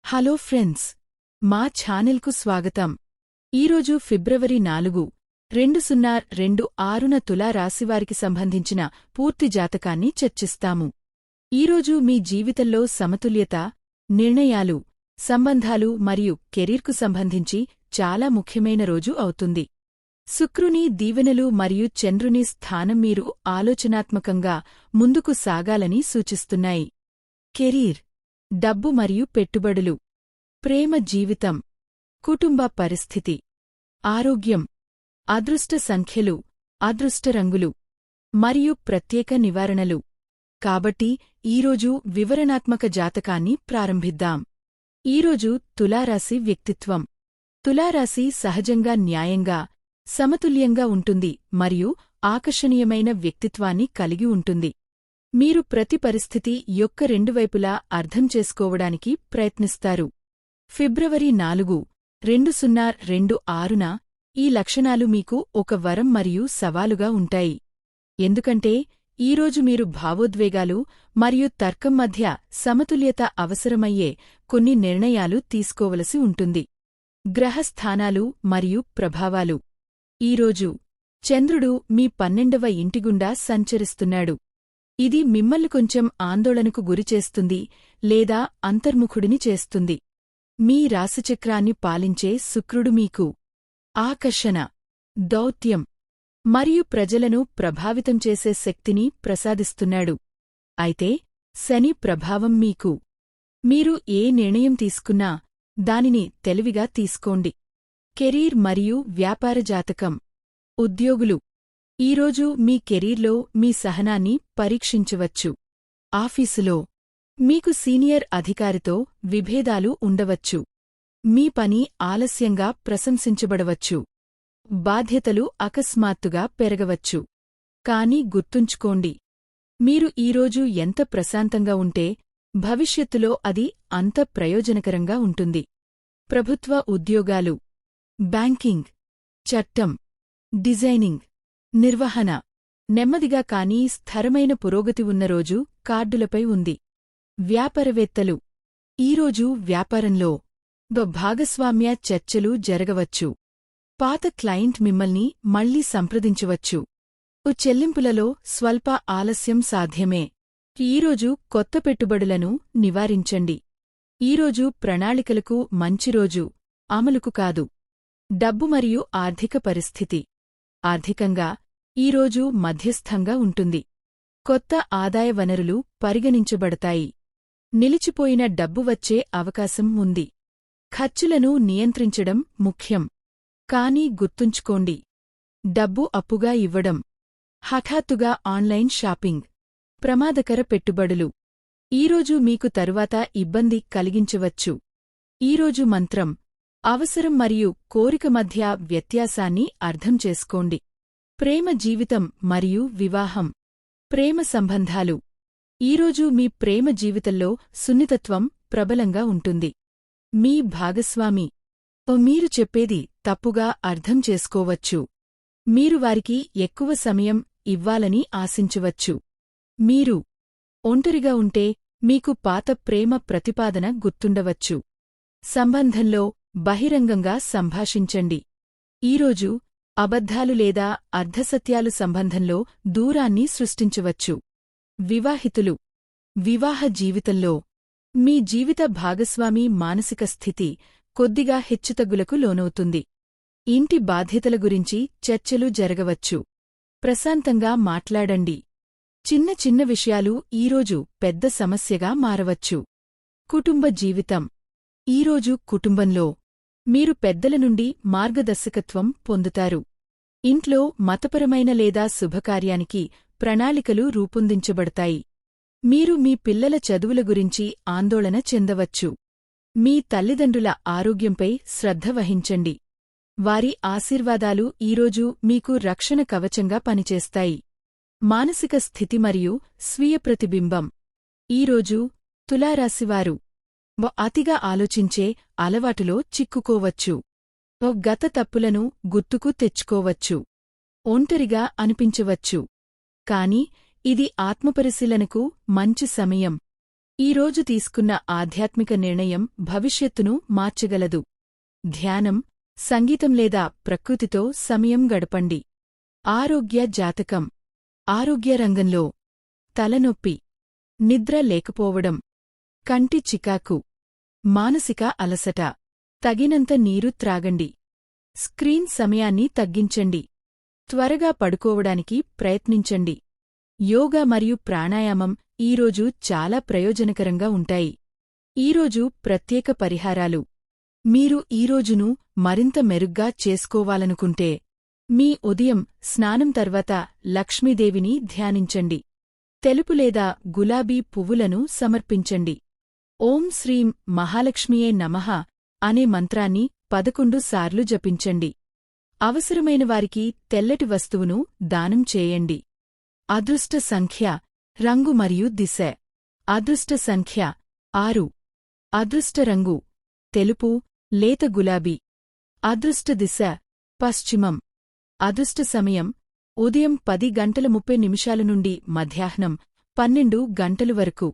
Hello friends, మా ఛానెల్కు స్వాగతం. ఈరోజు ఫిబ్రవరి 4, 2026న తులా రాశివారికి సంబంధించిన పూర్తి జాతకాన్ని చర్చిస్తాము. ఈరోజు మీ జీవితంలో సమతుల్యత, నిర్ణయాలు, సంబంధాలు మరియు కెరీర్కు సంబంధించి చాలా ముఖ్యమైన రోజు అవుతుంది. శుక్రుని దీవెనలు మరియు చంద్రుని స్థానం మీరు ఆలోచనాత్మకంగా ముందుకు సాగాలని సూచిస్తున్నాయి. కెరీర్, డబ్బు మరియు పెట్టుబడులు, ప్రేమ జీవితం, కుటుంబ పరిస్థితి, ఆరోగ్యం, అదృష్ట సంఖ్యలు, అదృష్ట రంగులు మరియు ప్రత్యేక నివారణలు. కాబట్టి ఈరోజు వివరణాత్మక జాతకాన్ని ప్రారంభిద్దాం. ఈరోజు తులారాశి వ్యక్తిత్వం. తులారాశి సహజంగా న్యాయంగా, సమతుల్యంగా ఉంటుంది మరియు ఆకర్షణీయమైన వ్యక్తిత్వాన్ని కలిగి ఉంటుంది. మీరు ప్రతి పరిస్థితి యొక్క రెండు వైపులా అర్థం చేసుకోవడానికి ప్రయత్నిస్తారు. ఫిబ్రవరి 4, 2026న ఈ లక్షణాలు మీకు ఒక వరం మరియు సవాలుగా ఉంటాయి. ఎందుకంటే ఈరోజు మీరు భావోద్వేగాలు మరియు తర్కం మధ్య సమతుల్యత అవసరమయ్యే కొన్ని నిర్ణయాలు తీసుకోవలసి ఉంటుంది. గ్రహస్థానాలు మరియు ప్రభావాలు. ఈరోజు చంద్రుడు మీ 12వ ఇంటిగుండా సంచరిస్తున్నాడు. ఇది మిమ్మల్ని కొంచెం ఆందోళనకు గురిచేస్తుంది లేదా అంతర్ముఖుడిని చేస్తుంది. మీ రాశిచక్రాన్ని పాలించే శుక్రుడు మీకు ఆకర్షణ, దౌత్యం మరియు ప్రజలను ప్రభావితం చేసే శక్తిని ప్రసాదిస్తున్నాడు. అయితే శని ప్రభావం మీరు ఏ నిర్ణయం తీసుకున్నా దానిని తెలివిగా తీసుకోండి. కెరీర్ మరియు వ్యాపార జాతకం. ఉద్యోగులు, ఈరోజు మీ కెరీర్లో మీ సహనాన్ని పరీక్షించవచ్చు. ఆఫీసులో మీకు సీనియర్ అధికారితో విభేదాలు ఉండవచ్చు. మీ పని ఆలస్యంగా ప్రశంసించబడవచ్చు. బాధ్యతలు అకస్మాత్తుగా పెరగవచ్చు. కానీ గుర్తుంచుకోండి, మీరు ఈరోజు ఎంత ప్రశాంతంగా ఉంటే భవిష్యత్తులో అది అంత ప్రయోజనకరంగా ఉంటుంది. ప్రభుత్వ ఉద్యోగాలు. బ్యాంకింగ్, చట్టం, డిజైనింగ్, నిర్వహణ. నెమ్మదిగా కానీ స్థిరమైన పురోగతి ఉన్న రోజు కార్డులపై ఉంది. వ్యాపారవేత్తలు, ఈరోజు వ్యాపారంలో భాగస్వామ్య చర్చలు జరగవచ్చు. పాత క్లయింట్ మిమ్మల్ని మళ్లీ సంప్రదించవచ్చు. చెల్లింపులలో స్వల్ప ఆలస్యం సాధ్యమే. ఈరోజు కొత్త పెట్టుబడులను నివారించండి. ఈరోజు ప్రణాళికలకు మంచి రోజు, అమలుకు కాదు. డబ్బు మరియు ఆర్థిక పరిస్థితి. ఆర్థికంగా ఈరోజు మధ్యస్థంగా ఉంటుంది. కొత్త ఆదాయ వనరులు పరిగణించబడతాయి. నిలిచిపోయిన డబ్బు వచ్చే అవకాశం ఉంది. ఖర్చులను నియంత్రించడం ముఖ్యం. కానీ గుర్తుంచుకోండి, డబ్బు అప్పుగా ఇవ్వడం, హఠాత్తుగా ఆన్లైన్ షాపింగ్, ప్రమాదకర పెట్టుబడులు ఈరోజు మీకు తరువాత ఇబ్బంది కలిగించవచ్చు. ఈరోజు మంత్రం, అవసరం మరియు కోరిక మధ్య వ్యత్యాసాన్ని అర్థం చేసుకోండి. ప్రేమ జీవితం మరియు వివాహం. ప్రేమ సంబంధాలు. ఈరోజు మీ ప్రేమ జీవితంలో సున్నితత్వం ప్రబలంగా ఉంటుంది. మీ భాగస్వామి మీరు చెప్పేది తప్పుగా అర్థం చేసుకోవచ్చు. మీరు వారికి ఎక్కువ సమయం ఇవ్వాలని ఆశించవచ్చు. మీరు ఒంటరిగా ఉంటే మీకు పాత ప్రేమ ప్రతిపాదన గుర్తుండవచ్చు. సంబంధంలో బహిరంగంగా సంభాషించండి. ఈరోజు అబద్ధాలు లేదా అర్ధసత్యాలు సంబంధంలో దూరాన్ని సృష్టించవచ్చు. వివాహితులు, వివాహ జీవితంలో మీ జీవిత భాగస్వామి మానసిక స్థితి కొద్దిగా హెచ్చుతగ్గులకు లోనవుతుంది. ఇంటి బాధ్యతల గురించి చర్చలు జరగవచ్చు. ప్రశాంతంగా మాట్లాడండి. చిన్న చిన్న విషయాలు ఈరోజు పెద్ద సమస్యగా మారవచ్చు. కుటుంబ జీవితం. ఈరోజు కుటుంబంలో మీరు పెద్దల నుండి మార్గదర్శకత్వం పొందుతారు. ఇంట్లో మతపరమైన లేదా శుభకార్యానికి ప్రణాళికలు రూపొందించబడతాయి. మీరు మీ పిల్లల చదువుల గురించి ఆందోళన చెందవచ్చు. మీ తల్లిదండ్రుల ఆరోగ్యంపై శ్రద్ధ వహించండి. వారి ఆశీర్వాదాలు ఈరోజు మీకు రక్షణ కవచంగా పనిచేస్తాయి. మానసిక స్థితి మరియు స్వీయ ప్రతిబింబం. ఈరోజు తులారాశివారు అతిగా ఆలోచించే అలవాటులో చిక్కుకోవచ్చు. గత తప్పులను గుర్తుకు తెచ్చుకోవచ్చు. ఒంటరిగా అనిపించవచ్చు. కాని ఇది ఆత్మపరిశీలనకు మంచి సమయం. ఈరోజు తీసుకున్న ఆధ్యాత్మిక నిర్ణయం భవిష్యత్తును మార్చగలదు. ధ్యానం, సంగీతం లేదా ప్రకృతితో సమయం గడపండి. ఆరోగ్య జాతకం. ఆరోగ్య రంగంలో తలనొప్పి, నిద్ర లేకపోవడం, కంటి చికాకు, మానసిక అలసట. తగినంత నీరు త్రాగండి. స్క్రీన్ సమయాన్ని తగ్గించండి. త్వరగా పడుకోవడానికి ప్రయత్నించండి. యోగా మరియు ప్రాణాయామం ఈరోజు చాలా ప్రయోజనకరంగా ఉంటాయి. ఈరోజు ప్రత్యేక పరిహారాలు. మీరు ఈరోజును మరింత మెరుగ్గా చేసుకోవాలనుకుంటే మీ ఉదయం స్నానం తర్వాత లక్ష్మీదేవిని ధ్యానించండి. తెలుపు లేదా గులాబీ పువ్వులను సమర్పించండి. ఓం శ్రీం మహాలక్ష్మియే నమః అనే మంత్రాన్ని 11 సార్లు జపించండి. అవసరమైన వారికి తెల్లటి వస్తువును దానం చేయండి. అదృష్ట సంఖ్య, రంగు మరియు దిశ. అదృష్ట సంఖ్య 6. అదృష్ట రంగు తెలుపు, లేత గులాబీ. అదృష్ట దిశ పశ్చిమం. అదృష్ట సమయం ఉదయం 10:30 నుండి మధ్యాహ్నం 12 గంటలు వరకు.